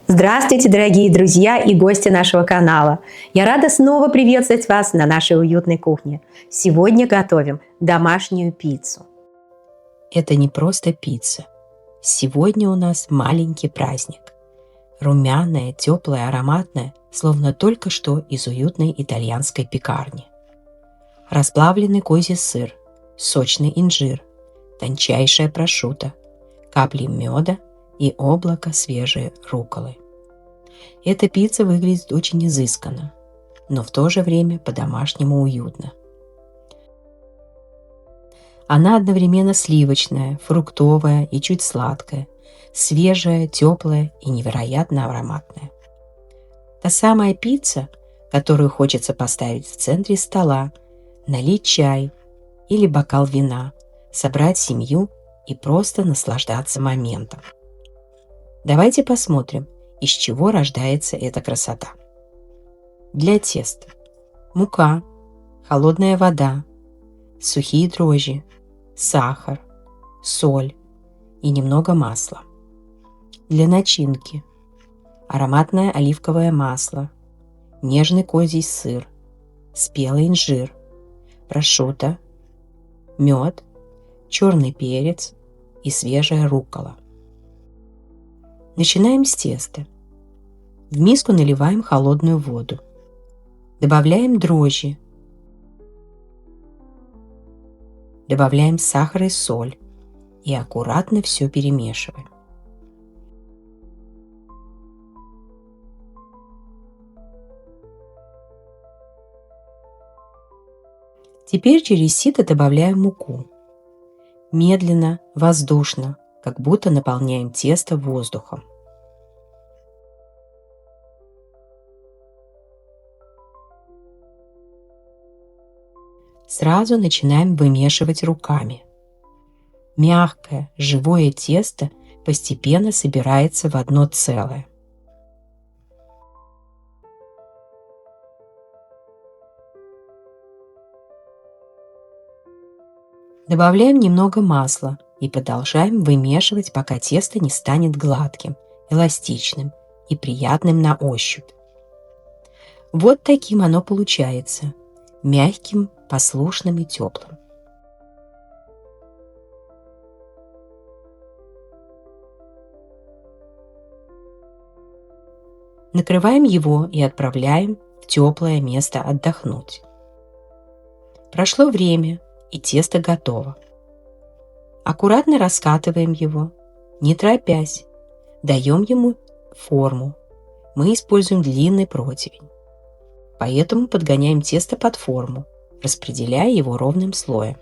Здравствуйте, дорогие друзья и гости нашего канала! Я рада снова приветствовать вас на нашей уютной кухне. Сегодня готовим домашнюю пиццу. Это не просто пицца. Сегодня у нас маленький праздник. Румяная, теплая, ароматная, словно только что из уютной итальянской пекарни. Расплавленный козий сыр, сочный инжир, тончайшая прошутто, капли меда и облако свежей рукколы. Эта пицца выглядит очень изысканно, но в то же время по-домашнему уютно. Она одновременно сливочная, фруктовая и чуть сладкая, свежая, теплая и невероятно ароматная. Та самая пицца, которую хочется поставить в центре стола, налить чай или бокал вина, собрать семью и просто наслаждаться моментом. Давайте посмотрим, из чего рождается эта красота. Для теста мука, холодная вода, сухие дрожжи, сахар, соль и немного масла. Для начинки ароматное оливковое масло, нежный козий сыр, спелый инжир, прошутто, мед, черный перец и свежая руккола. Начинаем с теста. В миску наливаем холодную воду. Добавляем дрожжи. Добавляем сахар и соль и аккуратно все перемешиваем. Теперь через сито добавляем муку. Медленно, воздушно, как будто наполняем тесто воздухом. Сразу начинаем вымешивать руками. Мягкое, живое тесто постепенно собирается в одно целое. Добавляем немного масла и продолжаем вымешивать, пока тесто не станет гладким, эластичным и приятным на ощупь. Вот таким оно получается, мягким, послушным и теплым. Накрываем его и отправляем в теплое место отдохнуть. Прошло время, и тесто готово. Аккуратно раскатываем его, не торопясь, даем ему форму. Мы используем длинный противень, поэтому подгоняем тесто под форму, распределяя его ровным слоем.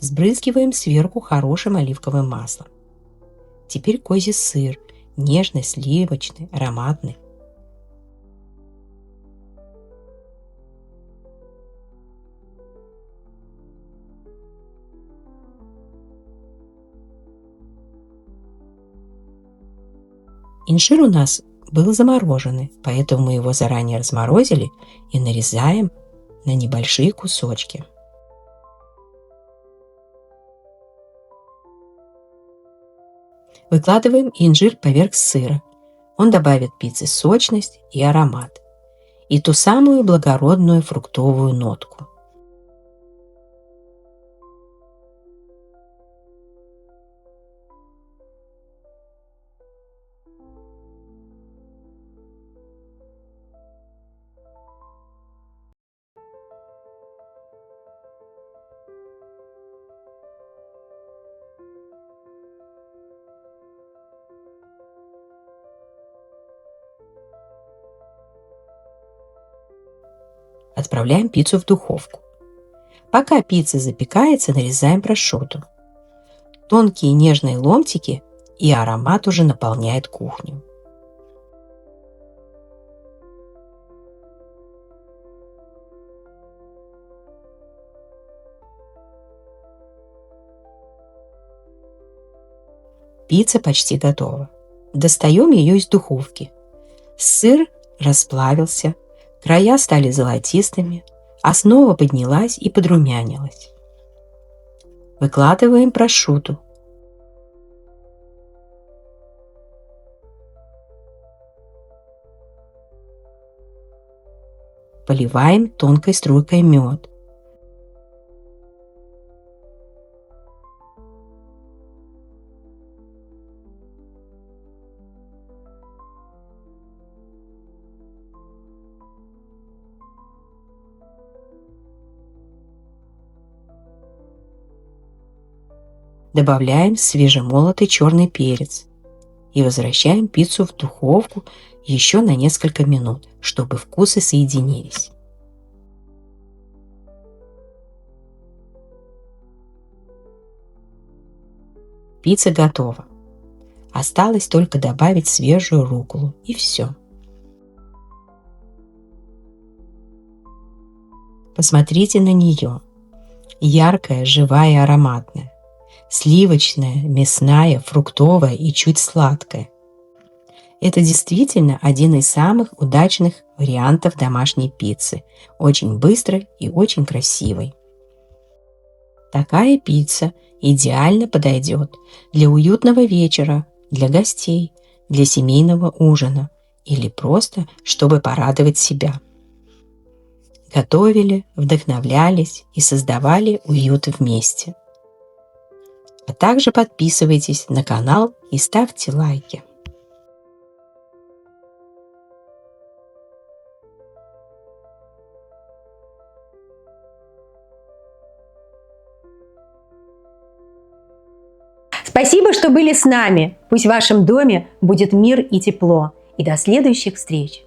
Сбрызгиваем сверху хорошим оливковым маслом. Теперь козий сыр, нежный, сливочный, ароматный. Инжир у нас был замороженный, поэтому мы его заранее разморозили и нарезаем на небольшие кусочки. Выкладываем инжир поверх сыра. Он добавит пицце сочность и аромат, и ту самую благородную фруктовую нотку. Отправляем пиццу в духовку. Пока пицца запекается, нарезаем прошутто. Тонкие нежные ломтики, и аромат уже наполняет кухню. Пицца почти готова. Достаем ее из духовки. Сыр расплавился, края стали золотистыми, основа поднялась и подрумянилась. Выкладываем прошутто. Поливаем тонкой струйкой мед. Добавляем свежемолотый черный перец и возвращаем пиццу в духовку еще на несколько минут, чтобы вкусы соединились. Пицца готова. Осталось только добавить свежую рукколу, и все. Посмотрите на нее. Яркая, живая и ароматная. Сливочная, мясная, фруктовая и чуть сладкая. Это действительно один из самых удачных вариантов домашней пиццы. Очень быстрой и очень красивой. Такая пицца идеально подойдет для уютного вечера, для гостей, для семейного ужина или просто, чтобы порадовать себя. Готовили, вдохновлялись и создавали уют вместе. А также подписывайтесь на канал и ставьте лайки. Спасибо, что были с нами. Пусть в вашем доме будет мир и тепло. И до следующих встреч!